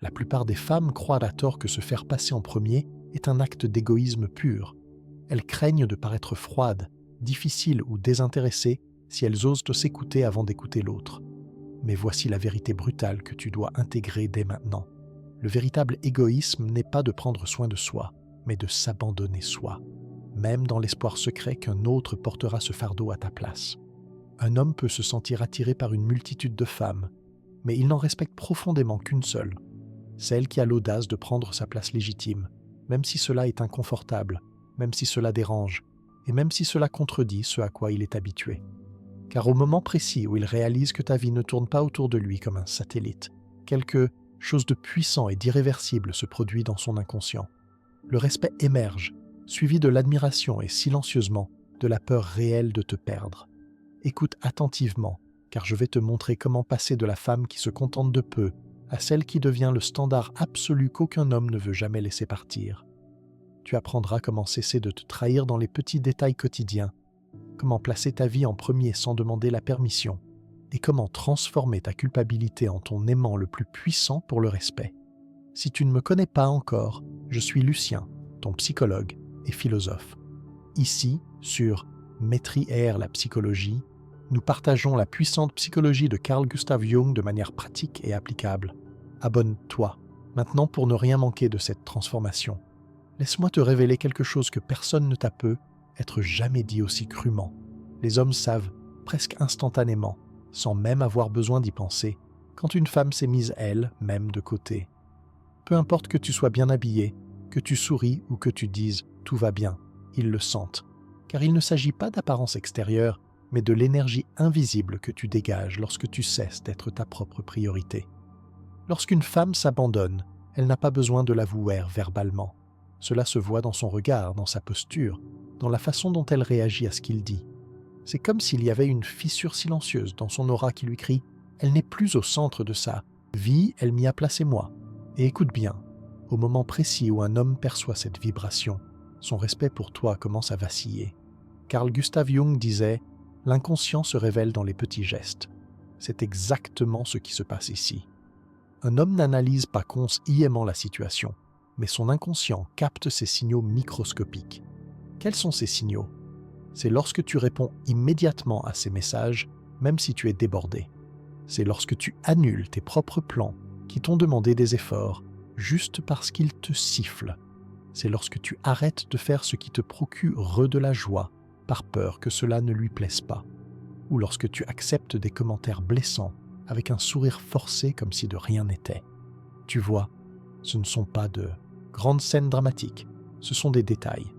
La plupart des femmes croient à tort que se faire passer en premier est un acte d'égoïsme pur. Elles craignent de paraître froides, difficiles ou désintéressées si elles osent s'écouter avant d'écouter l'autre. Mais voici la vérité brutale que tu dois intégrer dès maintenant. Le véritable égoïsme n'est pas de prendre soin de soi, mais de s'abandonner soi, même dans l'espoir secret qu'un autre portera ce fardeau à ta place. Un homme peut se sentir attiré par une multitude de femmes, mais il n'en respecte profondément qu'une seule, celle qui a l'audace de prendre sa place légitime, même si cela est inconfortable, même si cela dérange, et même si cela contredit ce à quoi il est habitué. Car au moment précis où il réalise que ta vie ne tourne pas autour de lui comme un satellite, quelque chose de puissant et d'irréversible se produit dans son inconscient. Le respect émerge, suivi de l'admiration et silencieusement de la peur réelle de te perdre. Écoute attentivement, car je vais te montrer comment passer de la femme qui se contente de peu à celle qui devient le standard absolu qu'aucun homme ne veut jamais laisser partir. Tu apprendras comment cesser de te trahir dans les petits détails quotidiens, comment placer ta vie en premier sans demander la permission, et comment transformer ta culpabilité en ton aimant le plus puissant pour le respect. Si tu ne me connais pas encore, je suis Lucien, ton psychologue et philosophe. Ici, sur Maîtrise la psychologie, nous partageons la puissante psychologie de Carl Gustav Jung de manière pratique et applicable. Abonne-toi maintenant pour ne rien manquer de cette transformation. Laisse-moi te révéler quelque chose que personne ne t'a peut être jamais dit aussi crûment. Les hommes savent, presque instantanément, sans même avoir besoin d'y penser, quand une femme s'est mise elle-même de côté. Peu importe que tu sois bien habillé, que tu souris ou que tu dises « tout va bien », ils le sentent. Car il ne s'agit pas d'apparence extérieure, mais de l'énergie invisible que tu dégages lorsque tu cesses d'être ta propre priorité. Lorsqu'une femme s'abandonne, elle n'a pas besoin de l'avouer verbalement. Cela se voit dans son regard, dans sa posture, dans la façon dont elle réagit à ce qu'il dit. C'est comme s'il y avait une fissure silencieuse dans son aura qui lui crie « Elle n'est plus au centre de sa vie, elle m'y a placé moi ». Et écoute bien, au moment précis où un homme perçoit cette vibration, son respect pour toi commence à vaciller. Carl Gustav Jung disait « L'inconscient se révèle dans les petits gestes ». C'est exactement ce qui se passe ici. Un homme n'analyse pas consciemment la situation, mais son inconscient capte ces signaux microscopiques. Quels sont ces signaux? C'est lorsque tu réponds immédiatement à ces messages, même si tu es débordé. C'est lorsque tu annules tes propres plans qui t'ont demandé des efforts, juste parce qu'ils te sifflent. C'est lorsque tu arrêtes de faire ce qui te procure de la joie, par peur que cela ne lui plaise pas. Ou lorsque tu acceptes des commentaires blessants, avec un sourire forcé comme si de rien n'était. Tu vois, ce ne sont pas de grandes scènes dramatiques, ce sont des détails.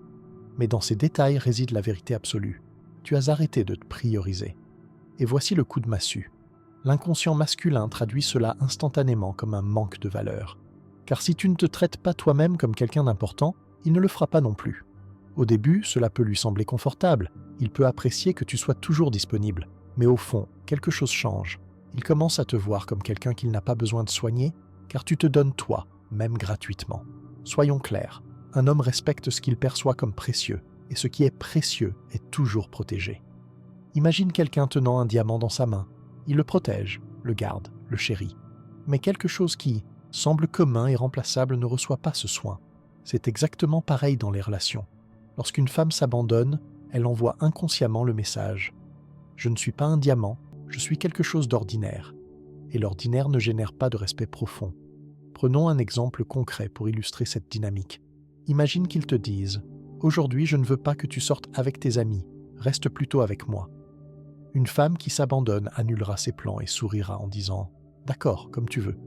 Mais dans ces détails réside la vérité absolue. Tu as arrêté de te prioriser. Et voici le coup de massue. L'inconscient masculin traduit cela instantanément comme un manque de valeur. Car si tu ne te traites pas toi-même comme quelqu'un d'important, il ne le fera pas non plus. Au début, cela peut lui sembler confortable. Il peut apprécier que tu sois toujours disponible. Mais au fond, quelque chose change. Il commence à te voir comme quelqu'un qu'il n'a pas besoin de soigner, car tu te donnes toi, même gratuitement. Soyons clairs, un homme respecte ce qu'il perçoit comme précieux, et ce qui est précieux est toujours protégé. Imagine quelqu'un tenant un diamant dans sa main. Il le protège, le garde, le chérit. Mais quelque chose qui semble commun et remplaçable ne reçoit pas ce soin. C'est exactement pareil dans les relations. Lorsqu'une femme s'abandonne, elle envoie inconsciemment le message « Je ne suis pas un diamant, je suis quelque chose d'ordinaire. » Et l'ordinaire ne génère pas de respect profond. Prenons un exemple concret pour illustrer cette dynamique. Imagine qu'ils te disent « Aujourd'hui, je ne veux pas que tu sortes avec tes amis, reste plutôt avec moi. » Une femme qui s'abandonne annulera ses plans et sourira en disant « D'accord, comme tu veux. »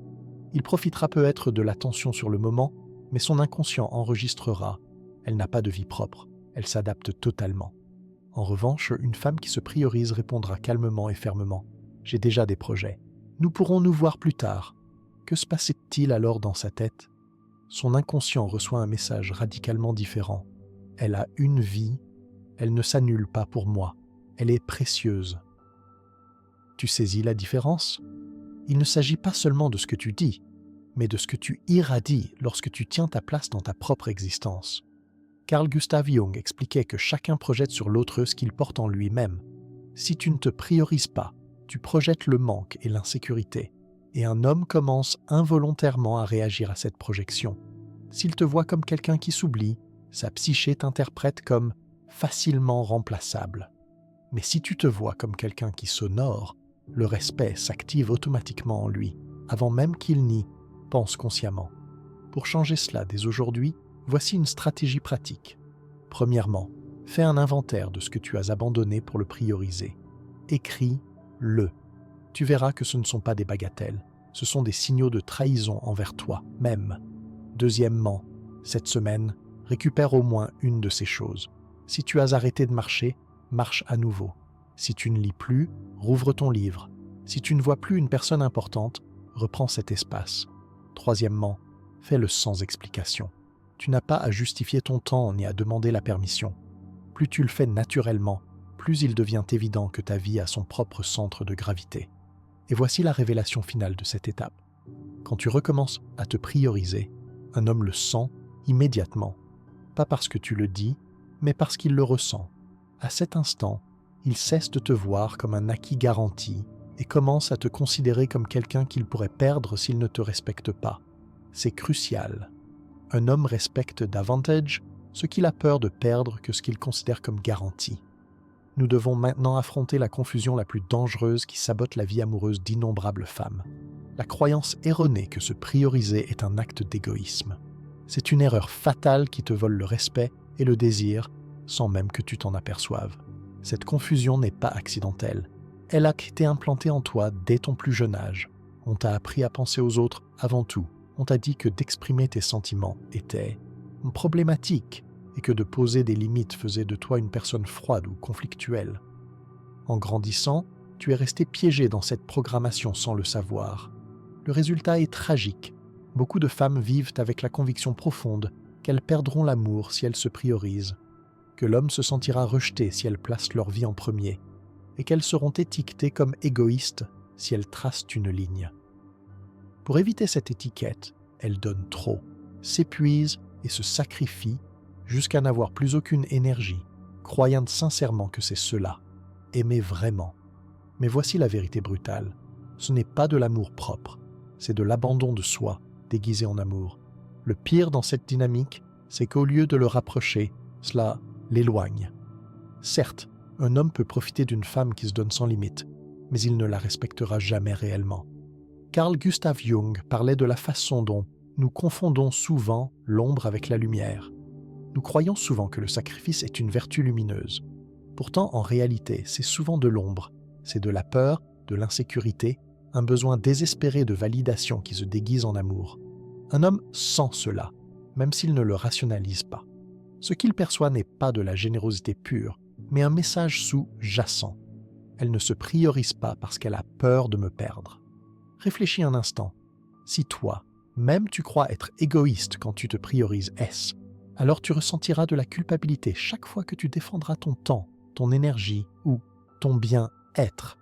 Il profitera peut-être de la tension sur le moment, mais son inconscient enregistrera « Elle n'a pas de vie propre, elle s'adapte totalement. » En revanche, une femme qui se priorise répondra calmement et fermement « J'ai déjà des projets. Nous pourrons nous voir plus tard. » Que se passait-il alors dans sa tête? Son inconscient reçoit un message radicalement différent. Elle a une vie, elle ne s'annule pas pour moi, elle est précieuse. Tu saisis la différence? Il ne s'agit pas seulement de ce que tu dis, mais de ce que tu irradies lorsque tu tiens ta place dans ta propre existence. Carl Gustav Jung expliquait que chacun projette sur l'autre ce qu'il porte en lui-même. Si tu ne te priorises pas, tu projettes le manque et l'insécurité. et un homme commence involontairement à réagir à cette projection. S'il te voit comme quelqu'un qui s'oublie, sa psyché t'interprète comme facilement remplaçable. Mais si tu te vois comme quelqu'un qui s'honore, le respect s'active automatiquement en lui, avant même qu'il n'y pense consciemment. Pour changer cela dès aujourd'hui, voici une stratégie pratique. Premièrement, fais un inventaire de ce que tu as abandonné pour le prioriser. Écris-le. Tu verras que ce ne sont pas des bagatelles, ce sont des signaux de trahison envers toi-même. Deuxièmement, cette semaine, récupère au moins une de ces choses. Si tu as arrêté de marcher, marche à nouveau. Si tu ne lis plus, rouvre ton livre. Si tu ne vois plus une personne importante, reprends cet espace. Troisièmement, fais-le sans explication. Tu n'as pas à justifier ton temps ni à demander la permission. Plus tu le fais naturellement, plus il devient évident que ta vie a son propre centre de gravité. Et voici la révélation finale de cette étape. Quand tu recommences à te prioriser, un homme le sent immédiatement. Pas parce que tu le dis, mais parce qu'il le ressent. À cet instant, il cesse de te voir comme un acquis garanti et commence à te considérer comme quelqu'un qu'il pourrait perdre s'il ne te respecte pas. C'est crucial. Un homme respecte davantage ce qu'il a peur de perdre que ce qu'il considère comme garanti. Nous devons maintenant affronter la confusion la plus dangereuse qui sabote la vie amoureuse d'innombrables femmes. La croyance erronée que se prioriser est un acte d'égoïsme. C'est une erreur fatale qui te vole le respect et le désir sans même que tu t'en aperçoives. Cette confusion n'est pas accidentelle. Elle a été implantée en toi dès ton plus jeune âge. On t'a appris à penser aux autres avant tout. On t'a dit que d'exprimer tes sentiments était problématique et que de poser des limites faisait de toi une personne froide ou conflictuelle. En grandissant, tu es resté piégé dans cette programmation sans le savoir. Le résultat est tragique. Beaucoup de femmes vivent avec la conviction profonde qu'elles perdront l'amour si elles se priorisent, que l'homme se sentira rejeté si elles placent leur vie en premier, et qu'elles seront étiquetées comme égoïstes si elles tracent une ligne. Pour éviter cette étiquette, elles donnent trop, s'épuisent et se sacrifient jusqu'à n'avoir plus aucune énergie, croyant sincèrement que c'est cela, aimer vraiment. Mais voici la vérité brutale. Ce n'est pas de l'amour propre, c'est de l'abandon de soi, déguisé en amour. Le pire dans cette dynamique, c'est qu'au lieu de le rapprocher, cela l'éloigne. Certes, un homme peut profiter d'une femme qui se donne sans limite, mais il ne la respectera jamais réellement. Carl Gustav Jung parlait de la façon dont nous confondons souvent l'ombre avec la lumière. Nous croyons souvent que le sacrifice est une vertu lumineuse. Pourtant, en réalité, c'est souvent de l'ombre. C'est de la peur, de l'insécurité, un besoin désespéré de validation qui se déguise en amour. Un homme sent cela, même s'il ne le rationalise pas. Ce qu'il perçoit n'est pas de la générosité pure, mais un message sous-jacent. Elle ne se priorise pas parce qu'elle a peur de me perdre. Réfléchis un instant. Si toi, même tu crois être égoïste quand tu te priorises alors tu ressentiras de la culpabilité chaque fois que tu défendras ton temps, ton énergie ou ton bien-être.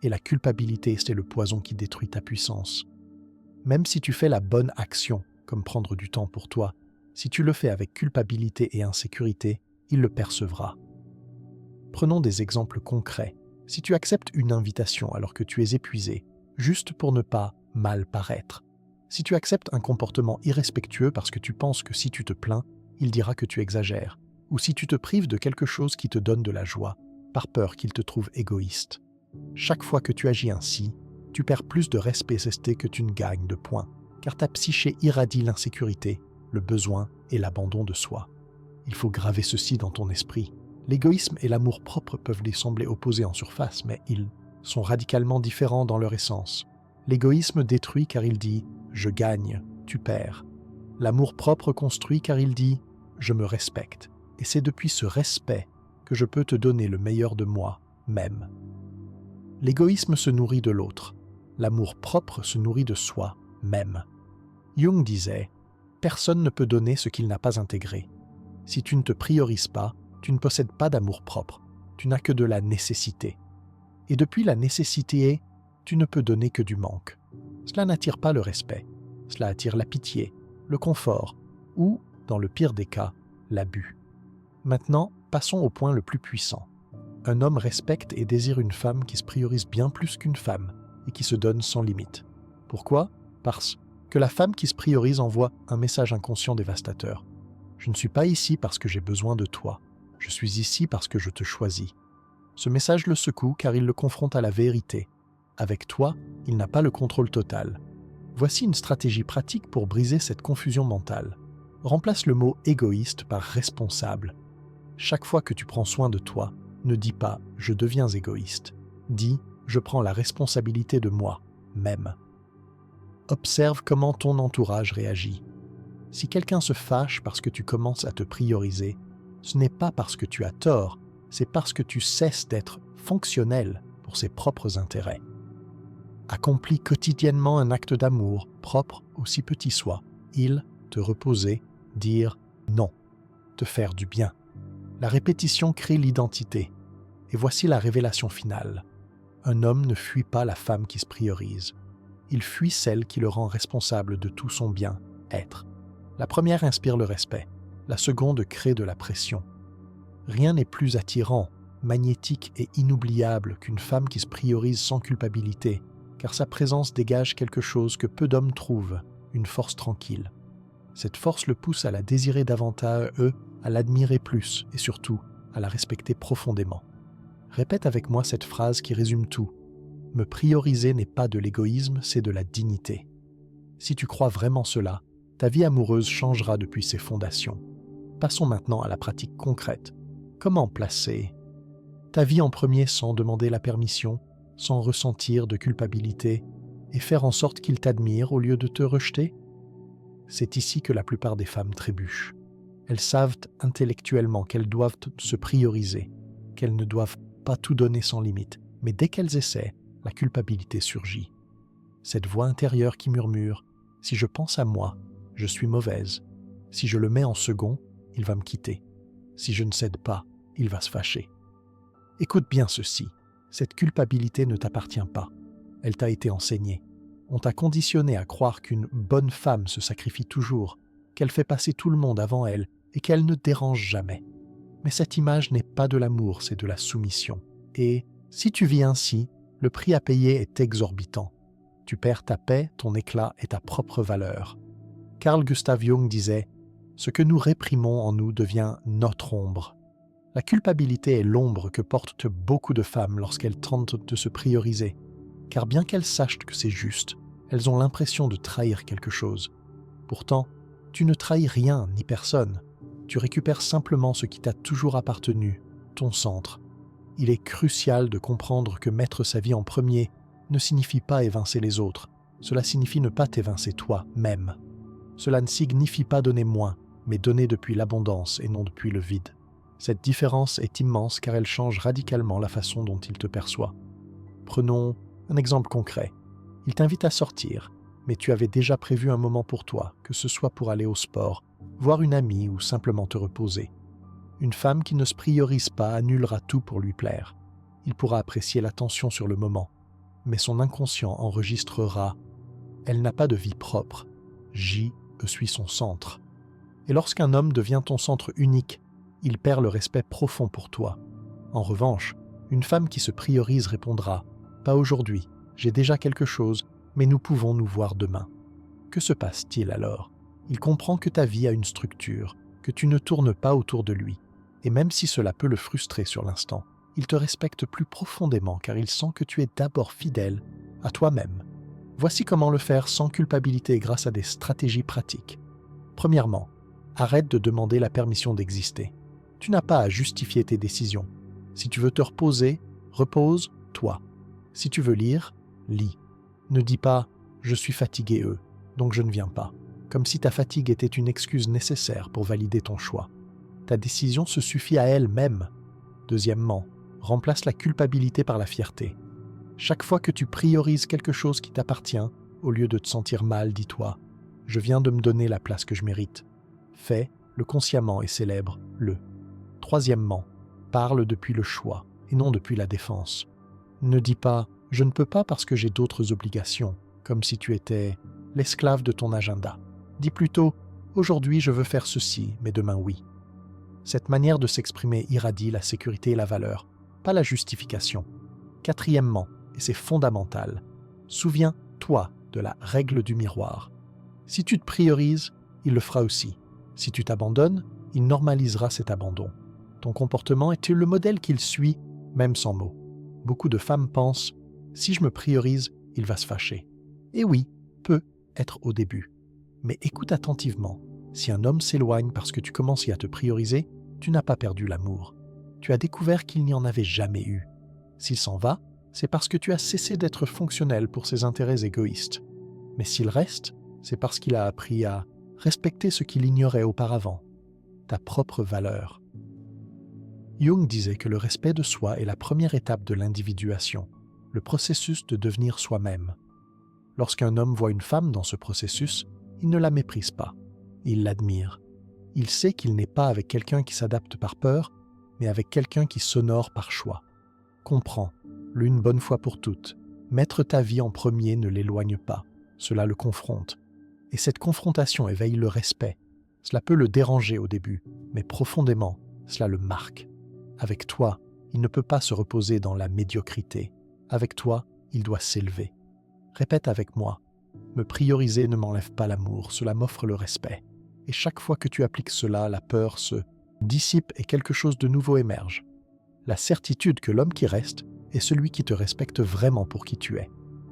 Et la culpabilité, c'est le poison qui détruit ta puissance. Même si tu fais la bonne action, comme prendre du temps pour toi, si tu le fais avec culpabilité et insécurité, il le percevra. Prenons des exemples concrets. Si tu acceptes une invitation alors que tu es épuisé, juste pour ne pas mal paraître. Si tu acceptes un comportement irrespectueux parce que tu penses que si tu te plains, il dira que tu exagères. Ou si tu te prives de quelque chose qui te donne de la joie, par peur qu'il te trouve égoïste. Chaque fois que tu agis ainsi, tu perds plus de respect que tu ne gagnes de points, car ta psyché irradie l'insécurité, le besoin et l'abandon de soi. Il faut graver ceci dans ton esprit. L'égoïsme et l'amour-propre peuvent les sembler opposés en surface, mais ils sont radicalement différents dans leur essence. L'égoïsme détruit car il dit « je gagne, tu perds ». L'amour-propre construit car il dit « je me respecte ». Et c'est depuis ce respect que je peux te donner le meilleur de moi-même. L'égoïsme se nourrit de l'autre. L'amour-propre se nourrit de soi-même. Jung disait « personne ne peut donner ce qu'il n'a pas intégré ». Si tu ne te priorises pas, tu ne possèdes pas d'amour-propre. Tu n'as que de la nécessité. Et depuis la nécessité, tu ne peux donner que du manque. Cela n'attire pas le respect. Cela attire la pitié, le confort ou, dans le pire des cas, l'abus. Maintenant, passons au point le plus puissant. Un homme respecte et désire une femme qui se priorise bien plus qu'une femme et qui se donne sans limite. Pourquoi? Parce que la femme qui se priorise envoie un message inconscient dévastateur. Je ne suis pas ici parce que j'ai besoin de toi. Je suis ici parce que je te choisis. Ce message le secoue car il le confronte à la vérité. Avec toi, il n'a pas le contrôle total. Voici une stratégie pratique pour briser cette confusion mentale. Remplace le mot égoïste par responsable. Chaque fois que tu prends soin de toi, ne dis pas « je deviens égoïste ». Dis « je prends la responsabilité de moi, même ». Observe comment ton entourage réagit. Si quelqu'un se fâche parce que tu commences à te prioriser, ce n'est pas parce que tu as tort, c'est parce que tu cesses d'être fonctionnel pour ses propres intérêts. Accomplis quotidiennement un acte d'amour, propre aussi petit soit. Il, te reposer, dire non, te faire du bien. La répétition crée l'identité. Et voici la révélation finale. Un homme ne fuit pas la femme qui se priorise. Il fuit celle qui le rend responsable de tout son bien-être. La première inspire le respect, la seconde crée de la pression. Rien n'est plus attirant, magnétique et inoubliable qu'une femme qui se priorise sans culpabilité, car sa présence dégage quelque chose que peu d'hommes trouvent, une force tranquille. Cette force le pousse à la désirer davantage, à l'admirer plus et surtout à la respecter profondément. Répète avec moi cette phrase qui résume tout. Me prioriser n'est pas de l'égoïsme, c'est de la dignité. Si tu crois vraiment cela, ta vie amoureuse changera depuis ses fondations. Passons maintenant à la pratique concrète. Comment placer ta vie en premier sans demander la permission, sans ressentir de culpabilité, et faire en sorte qu'il t'admire au lieu de te rejeter? C'est ici que la plupart des femmes trébuchent. Elles savent intellectuellement qu'elles doivent se prioriser, qu'elles ne doivent pas tout donner sans limite, mais dès qu'elles essaient, la culpabilité surgit. Cette voix intérieure qui murmure « Si je pense à moi, je suis mauvaise. Si je le mets en second, il va me quitter. Si je ne cède pas, il va se fâcher. » Écoute bien ceci, cette culpabilité ne t'appartient pas. Elle t'a été enseignée. On t'a conditionné à croire qu'une bonne femme se sacrifie toujours, qu'elle fait passer tout le monde avant elle et qu'elle ne dérange jamais. Mais cette image n'est pas de l'amour, c'est de la soumission. Et si tu vis ainsi, le prix à payer est exorbitant. Tu perds ta paix, ton éclat et ta propre valeur. Carl Gustav Jung disait « Ce que nous réprimons en nous devient notre ombre ». La culpabilité est l'ombre que portent beaucoup de femmes lorsqu'elles tentent de se prioriser, car bien qu'elles sachent que c'est juste, elles ont l'impression de trahir quelque chose. Pourtant, tu ne trahis rien ni personne. Tu récupères simplement ce qui t'a toujours appartenu, ton centre. Il est crucial de comprendre que mettre sa vie en premier ne signifie pas évincer les autres. Cela signifie ne pas t'évincer toi-même. Cela ne signifie pas donner moins, mais donner depuis l'abondance et non depuis le vide. Cette différence est immense car elle change radicalement la façon dont il te perçoit. Prenons un exemple concret. Il t'invite à sortir, mais tu avais déjà prévu un moment pour toi, que ce soit pour aller au sport, voir une amie ou simplement te reposer. Une femme qui ne se priorise pas annulera tout pour lui plaire. Il pourra apprécier l'attention sur le moment, mais son inconscient enregistrera « Elle n'a pas de vie propre. J suis son centre. » Et lorsqu'un homme devient ton centre unique, il perd le respect profond pour toi. En revanche, une femme qui se priorise répondra « Pas aujourd'hui, j'ai déjà quelque chose, mais nous pouvons nous voir demain. » Que se passe-t-il alors? Il comprend que ta vie a une structure, que tu ne tournes pas autour de lui. Et même si cela peut le frustrer sur l'instant, il te respecte plus profondément car il sent que tu es d'abord fidèle à toi-même. Voici comment le faire sans culpabilité grâce à des stratégies pratiques. Premièrement, arrête de demander la permission d'exister. Tu n'as pas à justifier tes décisions. Si tu veux te reposer, repose-toi. Si tu veux lire, lis. Ne dis pas « je suis fatigué, donc je ne viens pas », comme si ta fatigue était une excuse nécessaire pour valider ton choix. Ta décision se suffit à elle-même. Deuxièmement, remplace la culpabilité par la fierté. Chaque fois que tu priorises quelque chose qui t'appartient, au lieu de te sentir mal, dis-toi « je viens de me donner la place que je mérite ». Fais-le consciemment et célèbre-le. Troisièmement, parle depuis le choix et non depuis la défense. Ne dis pas « je ne peux pas parce que j'ai d'autres obligations », comme si tu étais l'esclave de ton agenda. Dis plutôt « aujourd'hui je veux faire ceci, mais demain oui ». Cette manière de s'exprimer irradie la sécurité et la valeur, pas la justification. Quatrièmement, et c'est fondamental, souviens-toi de la règle du miroir. Si tu te priorises, il le fera aussi. Si tu t'abandonnes, il normalisera cet abandon. Ton comportement est le modèle qu'il suit, même sans mots. Beaucoup de femmes pensent « si je me priorise, il va se fâcher ». Et oui, peut être au début. Mais écoute attentivement. Si un homme s'éloigne parce que tu commences à te prioriser, tu n'as pas perdu l'amour. Tu as découvert qu'il n'y en avait jamais eu. S'il s'en va, c'est parce que tu as cessé d'être fonctionnel pour ses intérêts égoïstes. Mais s'il reste, c'est parce qu'il a appris à respecter ce qu'il ignorait auparavant, ta propre valeur. Jung disait que le respect de soi est la première étape de l'individuation, le processus de devenir soi-même. Lorsqu'un homme voit une femme dans ce processus, il ne la méprise pas, il l'admire. Il sait qu'il n'est pas avec quelqu'un qui s'adapte par peur, mais avec quelqu'un qui s'honore par choix. Comprends, l'une bonne fois pour toutes, mettre ta vie en premier ne l'éloigne pas, cela le confronte. Et cette confrontation éveille le respect. Cela peut le déranger au début, mais profondément, cela le marque. Avec toi, il ne peut pas se reposer dans la médiocrité. Avec toi, il doit s'élever. Répète avec moi. Me prioriser ne m'enlève pas l'amour, cela m'offre le respect. Et chaque fois que tu appliques cela, la peur se dissipe et quelque chose de nouveau émerge. La certitude que l'homme qui reste est celui qui te respecte vraiment pour qui tu es.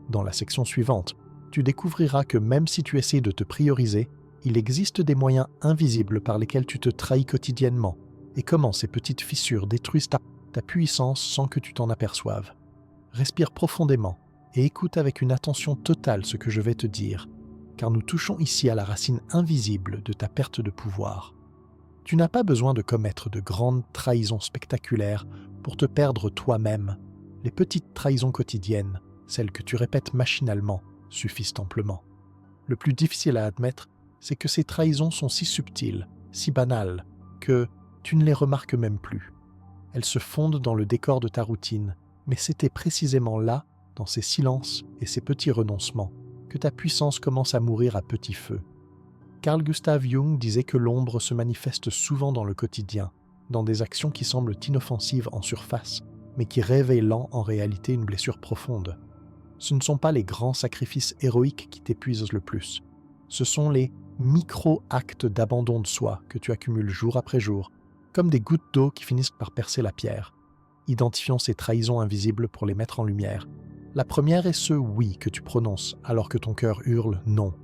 Dans la section suivante, tu découvriras que même si tu essaies de te prioriser, il existe des moyens invisibles par lesquels tu te trahis quotidiennement et comment ces petites fissures détruisent ta puissance sans que tu t'en aperçoives. Respire profondément et écoute avec une attention totale ce que je vais te dire, car nous touchons ici à la racine invisible de ta perte de pouvoir. Tu n'as pas besoin de commettre de grandes trahisons spectaculaires pour te perdre toi-même. Les petites trahisons quotidiennes, celles que tu répètes machinalement, suffisent amplement. Le plus difficile à admettre, c'est que ces trahisons sont si subtiles, si banales, que tu ne les remarques même plus. Elles se fondent dans le décor de ta routine, mais c'était précisément là, dans ces silences et ces petits renoncements, que ta puissance commence à mourir à petit feu. Carl Gustav Jung disait que l'ombre se manifeste souvent dans le quotidien, dans des actions qui semblent inoffensives en surface, mais qui réveillent en réalité une blessure profonde. Ce ne sont pas les grands sacrifices héroïques qui t'épuisent le plus. Ce sont les micro-actes d'abandon de soi que tu accumules jour après jour, comme des gouttes d'eau qui finissent par percer la pierre. Identifions ces trahisons invisibles pour les mettre en lumière. La première est ce « oui » que tu prononces alors que ton cœur hurle « non ».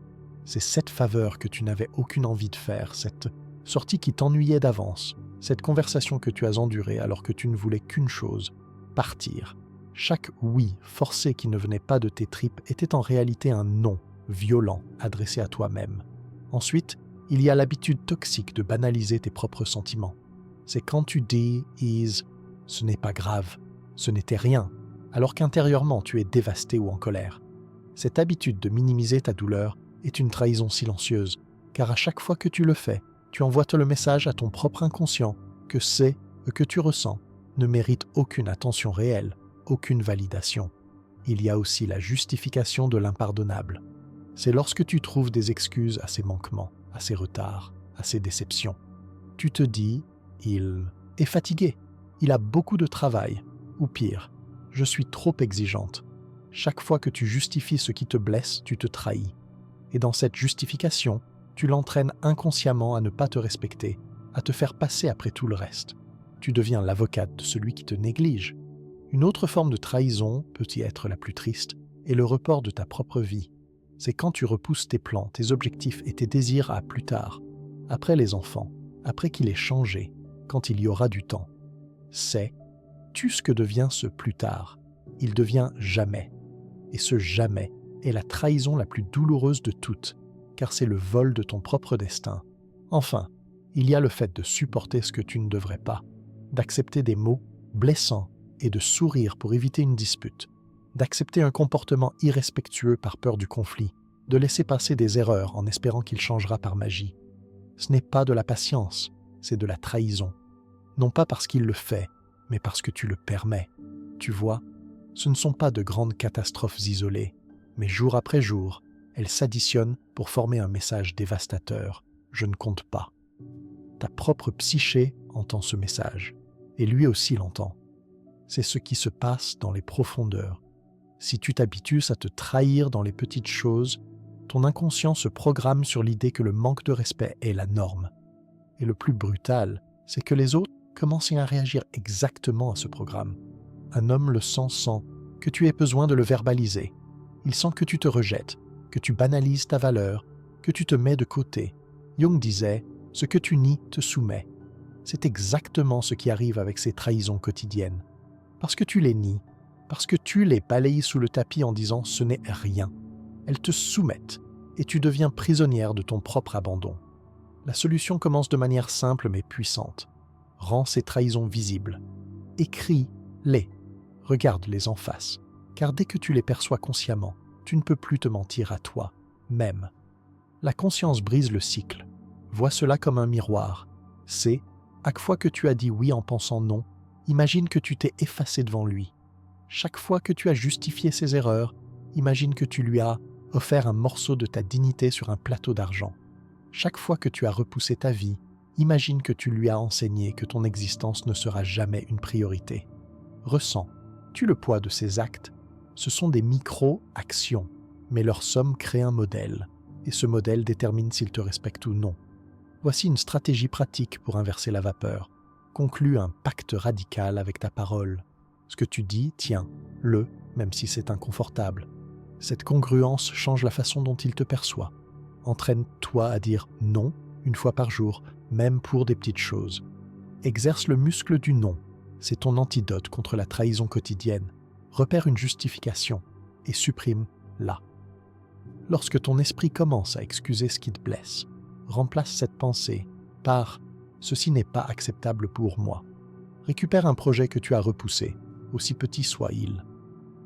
C'est cette faveur que tu n'avais aucune envie de faire, cette sortie qui t'ennuyait d'avance, cette conversation que tu as endurée alors que tu ne voulais qu'une chose, partir. Chaque « oui » forcé qui ne venait pas de tes tripes était en réalité un « non » violent adressé à toi-même. Ensuite, il y a l'habitude toxique de banaliser tes propres sentiments. C'est quand tu dis « is », ce n'est pas grave, ce n'était rien, alors qu'intérieurement tu es dévasté ou en colère. Cette habitude de minimiser ta douleur est une trahison silencieuse, car à chaque fois que tu le fais, tu envoies le message à ton propre inconscient que ce que tu ressens ne mérite aucune attention réelle, aucune validation. Il y a aussi la justification de l'impardonnable. C'est lorsque tu trouves des excuses à ces manquements, à ces retards, à ces déceptions. Tu te dis « il est fatigué, il a beaucoup de travail » ou pire, « je suis trop exigeante ». Chaque fois que tu justifies ce qui te blesse, tu te trahis. Et dans cette justification, tu l'entraînes inconsciemment à ne pas te respecter, à te faire passer après tout le reste. Tu deviens l'avocate de celui qui te néglige. Une autre forme de trahison, peut y être la plus triste, est le report de ta propre vie. C'est quand tu repousses tes plans, tes objectifs et tes désirs à plus tard, après les enfants, après qu'il ait changé, quand il y aura du temps. Tu ce que devient ce plus tard. Il devient jamais. Et ce jamais est la trahison la plus douloureuse de toutes, car c'est le vol de ton propre destin. Enfin, il y a le fait de supporter ce que tu ne devrais pas, d'accepter des mots blessants et de sourire pour éviter une dispute, d'accepter un comportement irrespectueux par peur du conflit, de laisser passer des erreurs en espérant qu'il changera par magie. Ce n'est pas de la patience, c'est de la trahison. Non pas parce qu'il le fait, mais parce que tu le permets. Tu vois, ce ne sont pas de grandes catastrophes isolées, mais jour après jour, elles s'additionnent pour former un message dévastateur. Je ne compte pas. Ta propre psyché entend ce message, et lui aussi l'entend. C'est ce qui se passe dans les profondeurs. Si tu t'habitues à te trahir dans les petites choses, ton inconscient se programme sur l'idée que le manque de respect est la norme. Et le plus brutal, c'est que les autres commencent à réagir exactement à ce programme. Un homme le sent que tu aies besoin de le verbaliser. Il sent que tu te rejettes, que tu banalises ta valeur, que tu te mets de côté. Jung disait « ce que tu nies te soumet ». C'est exactement ce qui arrive avec ces trahisons quotidiennes. Parce que tu les nies, parce que tu les balayes sous le tapis en disant « ce n'est rien », elles te soumettent et tu deviens prisonnière de ton propre abandon. La solution commence de manière simple mais puissante. Rends ces trahisons visibles. Écris-les. Regarde-les en face. Car dès que tu les perçois consciemment, tu ne peux plus te mentir à toi-même. La conscience brise le cycle. Vois cela comme un miroir. C'est, chaque fois que tu as dit oui en pensant non, imagine que tu t'es effacé devant lui. Chaque fois que tu as justifié ses erreurs, imagine que tu lui as offert un morceau de ta dignité sur un plateau d'argent. Chaque fois que tu as repoussé ta vie, imagine que tu lui as enseigné que ton existence ne sera jamais une priorité. Ressens-tu le poids de ces actes? Ce sont des micro-actions, mais leur somme crée un modèle, et ce modèle détermine s'il te respecte ou non. Voici une stratégie pratique pour inverser la vapeur. Conclue un pacte radical avec ta parole. Ce que tu dis, tiens-le, même si c'est inconfortable. Cette congruence change la façon dont il te perçoit. Entraîne-toi à dire non une fois par jour, même pour des petites choses. Exerce le muscle du non. C'est ton antidote contre la trahison quotidienne. Repère une justification et supprime-la. Lorsque ton esprit commence à excuser ce qui te blesse, remplace cette pensée par « ceci n'est pas acceptable pour moi ». Récupère un projet que tu as repoussé, aussi petit soit-il.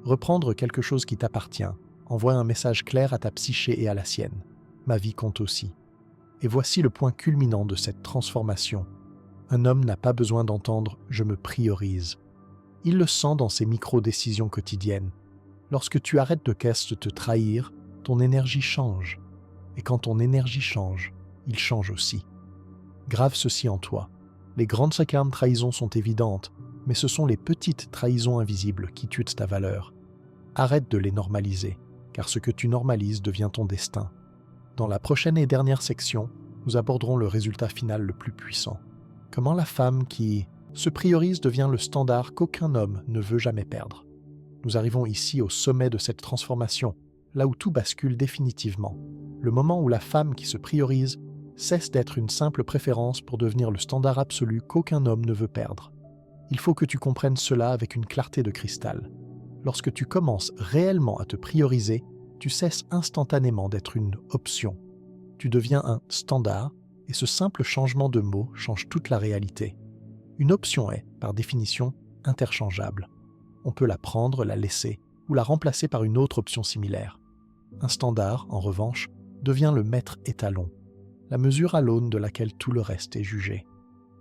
Reprendre quelque chose qui t'appartient envoie un message clair à ta psyché et à la sienne. Ma vie compte aussi. Et voici le point culminant de cette transformation. Un homme n'a pas besoin d'entendre « je me priorise ». Il le sent dans ses micro-décisions quotidiennes. Lorsque tu arrêtes de te trahir, ton énergie change. Et quand ton énergie change, il change aussi. Grave ceci en toi. Les grandes trahisons sont évidentes, mais ce sont les petites trahisons invisibles qui tuent ta valeur. Arrête de les normaliser, car ce que tu normalises devient ton destin. Dans la prochaine et dernière section, nous aborderons le résultat final le plus puissant. Comment la femme qui se priorise devient le standard qu'aucun homme ne veut jamais perdre. Nous arrivons ici au sommet de cette transformation, là où tout bascule définitivement. Le moment où la femme qui se priorise cesse d'être une simple préférence pour devenir le standard absolu qu'aucun homme ne veut perdre. Il faut que tu comprennes cela avec une clarté de cristal. Lorsque tu commences réellement à te prioriser, tu cesses instantanément d'être une option. Tu deviens un standard, et ce simple changement de mot change toute la réalité. Une option est, par définition, interchangeable. On peut la prendre, la laisser, ou la remplacer par une autre option similaire. Un standard, en revanche, devient le maître étalon, la mesure à l'aune de laquelle tout le reste est jugé.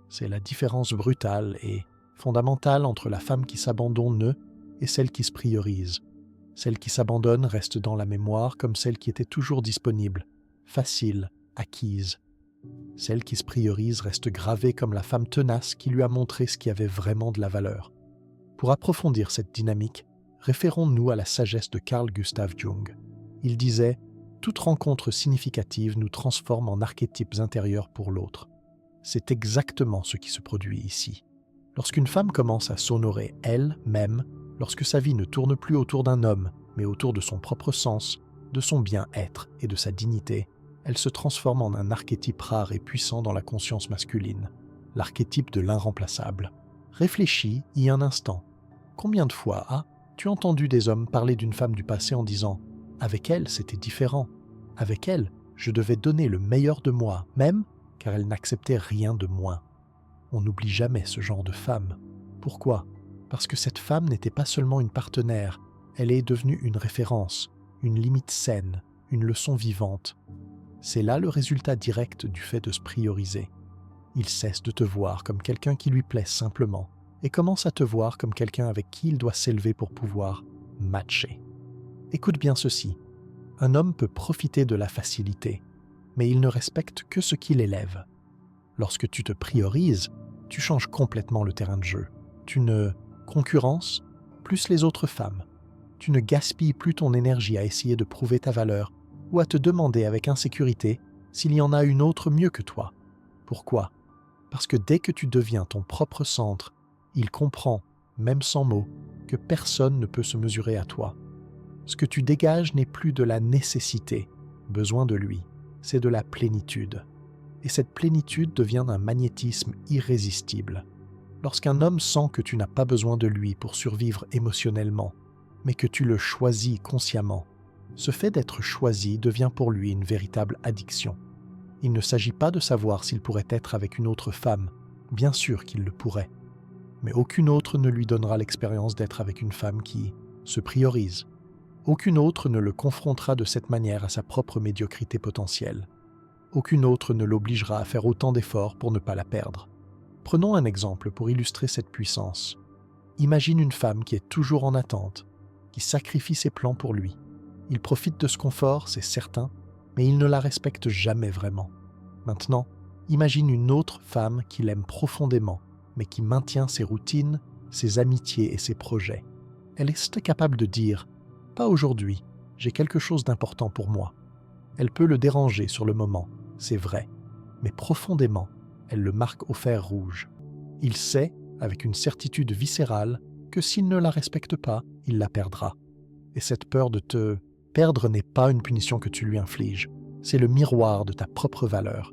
C'est la différence brutale et fondamentale entre la femme qui s'abandonne et celle qui se priorise. Celle qui s'abandonne reste dans la mémoire comme celle qui était toujours disponible, facile, acquise. Celle qui se priorise reste gravée comme la femme tenace qui lui a montré ce qui avait vraiment de la valeur. Pour approfondir cette dynamique, référons-nous à la sagesse de Carl Gustav Jung. Il disait « Toute rencontre significative nous transforme en archétypes intérieurs pour l'autre ». C'est exactement ce qui se produit ici. Lorsqu'une femme commence à s'honorer elle-même, lorsque sa vie ne tourne plus autour d'un homme, mais autour de son propre sens, de son bien-être et de sa dignité, elle se transforme en un archétype rare et puissant dans la conscience masculine, l'archétype de l'irremplaçable. Réfléchis y un instant. Combien de fois as-tu entendu des hommes parler d'une femme du passé en disant « Avec elle, c'était différent. Avec elle, je devais donner le meilleur de moi, même car elle n'acceptait rien de moins. » On n'oublie jamais ce genre de femme. Pourquoi ? Parce que cette femme n'était pas seulement une partenaire, elle est devenue une référence, une limite saine, une leçon vivante. C'est là le résultat direct du fait de se prioriser. Il cesse de te voir comme quelqu'un qui lui plaît simplement et commence à te voir comme quelqu'un avec qui il doit s'élever pour pouvoir matcher. Écoute bien ceci. Un homme peut profiter de la facilité, mais il ne respecte que ce qui l'élève. Lorsque tu te priorises, tu changes complètement le terrain de jeu. Tu ne concurrences plus les autres femmes. Tu ne gaspilles plus ton énergie à essayer de prouver ta valeur ou à te demander avec insécurité s'il y en a une autre mieux que toi. Pourquoi? Parce que dès que tu deviens ton propre centre, il comprend, même sans mots, que personne ne peut se mesurer à toi. Ce que tu dégages n'est plus de la nécessité, besoin de lui, c'est de la plénitude. Et cette plénitude devient un magnétisme irrésistible. Lorsqu'un homme sent que tu n'as pas besoin de lui pour survivre émotionnellement, mais que tu le choisis consciemment, ce fait d'être choisi devient pour lui une véritable addiction. Il ne s'agit pas de savoir s'il pourrait être avec une autre femme, bien sûr qu'il le pourrait, mais aucune autre ne lui donnera l'expérience d'être avec une femme qui se priorise. Aucune autre ne le confrontera de cette manière à sa propre médiocrité potentielle. Aucune autre ne l'obligera à faire autant d'efforts pour ne pas la perdre. Prenons un exemple pour illustrer cette puissance. Imagine une femme qui est toujours en attente, qui sacrifie ses plans pour lui. Il profite de ce confort, c'est certain, mais il ne la respecte jamais vraiment. Maintenant, imagine une autre femme qui l'aime profondément, mais qui maintient ses routines, ses amitiés et ses projets. Elle est capable de dire « Pas aujourd'hui, j'ai quelque chose d'important pour moi ». Elle peut le déranger sur le moment, c'est vrai, mais profondément, elle le marque au fer rouge. Il sait, avec une certitude viscérale, que s'il ne la respecte pas, il la perdra. Et cette peur de te perdre n'est pas une punition que tu lui infliges, c'est le miroir de ta propre valeur.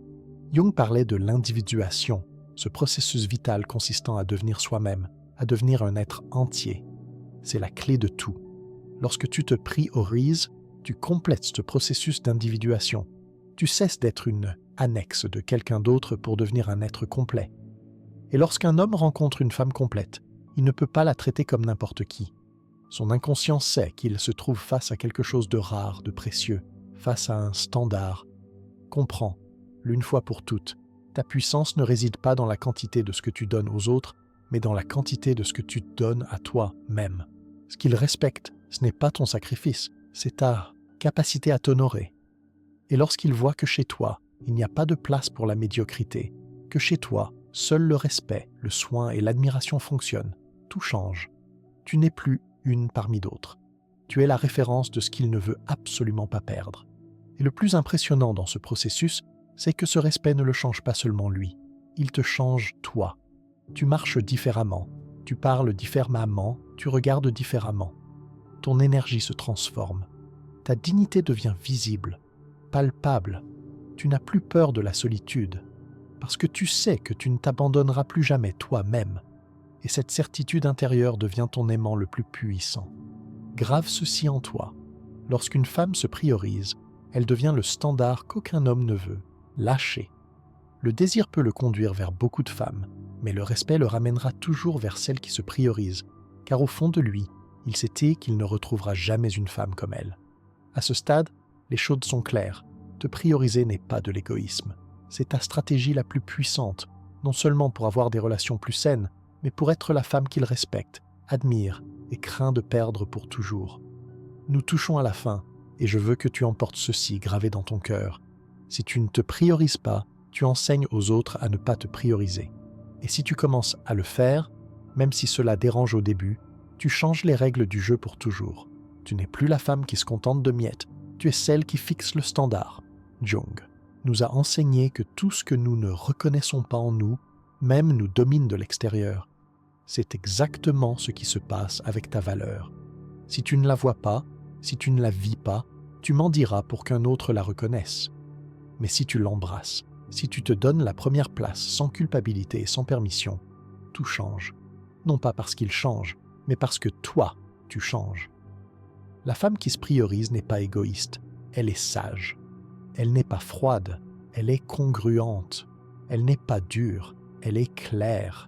Jung parlait de l'individuation, ce processus vital consistant à devenir soi-même, à devenir un être entier. C'est la clé de tout. Lorsque tu te priorises, tu complètes ce processus d'individuation. Tu cesses d'être une annexe de quelqu'un d'autre pour devenir un être complet. Et lorsqu'un homme rencontre une femme complète, il ne peut pas la traiter comme n'importe qui. Son inconscient sait qu'il se trouve face à quelque chose de rare, de précieux, face à un standard. Comprends, l'une fois pour toutes, ta puissance ne réside pas dans la quantité de ce que tu donnes aux autres, mais dans la quantité de ce que tu donnes à toi-même. Ce qu'il respecte, ce n'est pas ton sacrifice, c'est ta capacité à t'honorer. Et lorsqu'il voit que chez toi, il n'y a pas de place pour la médiocrité, que chez toi, seul le respect, le soin et l'admiration fonctionnent, tout change. Tu n'es plus une parmi d'autres. Tu es la référence de ce qu'il ne veut absolument pas perdre. Et le plus impressionnant dans ce processus, c'est que ce respect ne le change pas seulement lui, il te change toi. Tu marches différemment, tu parles différemment, tu regardes différemment. Ton énergie se transforme. Ta dignité devient visible, palpable. Tu n'as plus peur de la solitude, parce que tu sais que tu ne t'abandonneras plus jamais toi-même. Et cette certitude intérieure devient ton aimant le plus puissant. Grave ceci en toi. Lorsqu'une femme se priorise, elle devient le standard qu'aucun homme ne veut, lâcher. Le désir peut le conduire vers beaucoup de femmes, mais le respect le ramènera toujours vers celle qui se priorise, car au fond de lui, il sait qu'il ne retrouvera jamais une femme comme elle. À ce stade, les choses sont claires. Te prioriser n'est pas de l'égoïsme. C'est ta stratégie la plus puissante, non seulement pour avoir des relations plus saines, mais pour être la femme qu'il respecte, admire et craint de perdre pour toujours. Nous touchons à la fin, et je veux que tu emportes ceci gravé dans ton cœur. Si tu ne te priorises pas, tu enseignes aux autres à ne pas te prioriser. Et si tu commences à le faire, même si cela dérange au début, tu changes les règles du jeu pour toujours. Tu n'es plus la femme qui se contente de miettes, tu es celle qui fixe le standard. Jung nous a enseigné que tout ce que nous ne reconnaissons pas en nous, même nous domine de l'extérieur. C'est exactement ce qui se passe avec ta valeur. Si tu ne la vois pas, si tu ne la vis pas, tu m'en diras pour qu'un autre la reconnaisse. Mais si tu l'embrasses, si tu te donnes la première place sans culpabilité et sans permission, tout change. Non pas parce qu'il change, mais parce que toi, tu changes. La femme qui se priorise n'est pas égoïste, elle est sage. Elle n'est pas froide, elle est congruente. Elle n'est pas dure, elle est claire.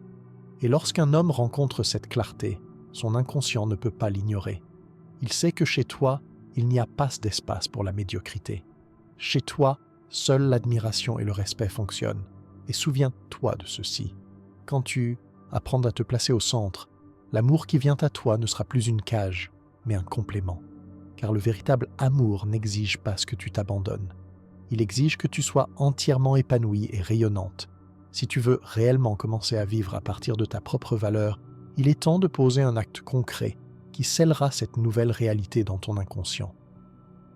Et lorsqu'un homme rencontre cette clarté, son inconscient ne peut pas l'ignorer. Il sait que chez toi, il n'y a pas d'espace pour la médiocrité. Chez toi, seule l'admiration et le respect fonctionnent. Et souviens-toi de ceci. Quand tu apprends à te placer au centre, l'amour qui vient à toi ne sera plus une cage, mais un complément. Car le véritable amour n'exige pas ce que tu t'abandonnes. Il exige que tu sois entièrement épanouie et rayonnante. Si tu veux réellement commencer à vivre à partir de ta propre valeur, il est temps de poser un acte concret, qui scellera cette nouvelle réalité dans ton inconscient.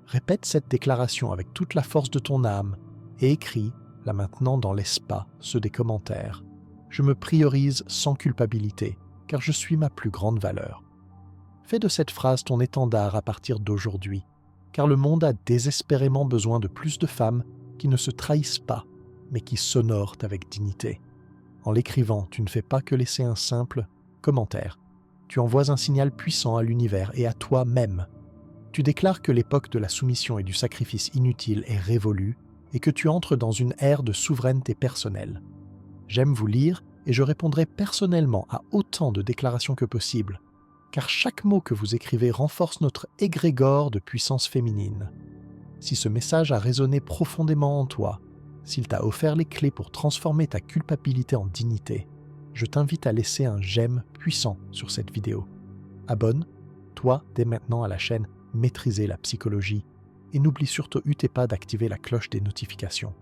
Répète cette déclaration avec toute la force de ton âme et écris, là maintenant dans l'espace, ceux des commentaires. Je me priorise sans culpabilité, car je suis ma plus grande valeur. Fais de cette phrase ton étendard à partir d'aujourd'hui, car le monde a désespérément besoin de plus de femmes qui ne se trahissent pas, mais qui s'honorent avec dignité. En l'écrivant, tu ne fais pas que laisser un simple commentaire. Tu envoies un signal puissant à l'univers et à toi-même. Tu déclares que l'époque de la soumission et du sacrifice inutile est révolue et que tu entres dans une ère de souveraineté personnelle. J'aime vous lire et je répondrai personnellement à autant de déclarations que possible, car chaque mot que vous écrivez renforce notre égrégore de puissance féminine. Si ce message a résonné profondément en toi, s'il t'a offert les clés pour transformer ta culpabilité en dignité, je t'invite à laisser un j'aime puissant sur cette vidéo. Abonne-toi dès maintenant à la chaîne Maîtriser la psychologie et n'oublie surtout pas d'activer la cloche des notifications.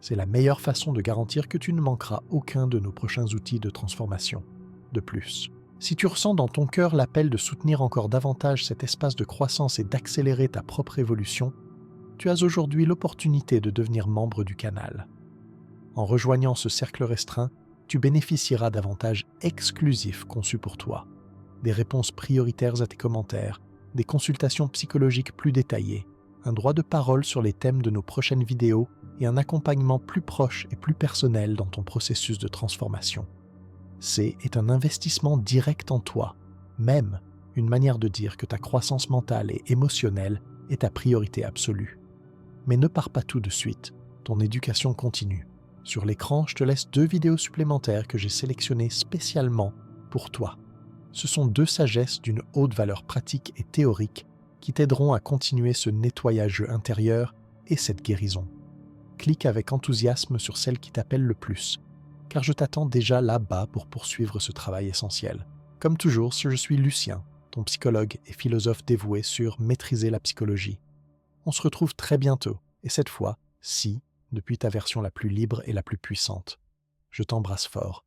C'est la meilleure façon de garantir que tu ne manqueras aucun de nos prochains outils de transformation. De plus, si tu ressens dans ton cœur l'appel de soutenir encore davantage cet espace de croissance et d'accélérer ta propre évolution, tu as aujourd'hui l'opportunité de devenir membre du canal. En rejoignant ce cercle restreint, tu bénéficieras d'avantages exclusifs conçus pour toi, des réponses prioritaires à tes commentaires, des consultations psychologiques plus détaillées, un droit de parole sur les thèmes de nos prochaines vidéos et un accompagnement plus proche et plus personnel dans ton processus de transformation. C'est un investissement direct en toi, même une manière de dire que ta croissance mentale et émotionnelle est ta priorité absolue. Mais ne pars pas tout de suite, ton éducation continue. Sur l'écran, je te laisse 2 vidéos supplémentaires que j'ai sélectionnées spécialement pour toi. Ce sont 2 sagesses d'une haute valeur pratique et théorique qui t'aideront à continuer ce nettoyage intérieur et cette guérison. Clique avec enthousiasme sur celle qui t'appelle le plus, car je t'attends déjà là-bas pour poursuivre ce travail essentiel. Comme toujours, je suis Lucien, ton psychologue et philosophe dévoué sur Maîtriser la psychologie. On se retrouve très bientôt, et cette fois, depuis ta version la plus libre et la plus puissante. Je t'embrasse fort.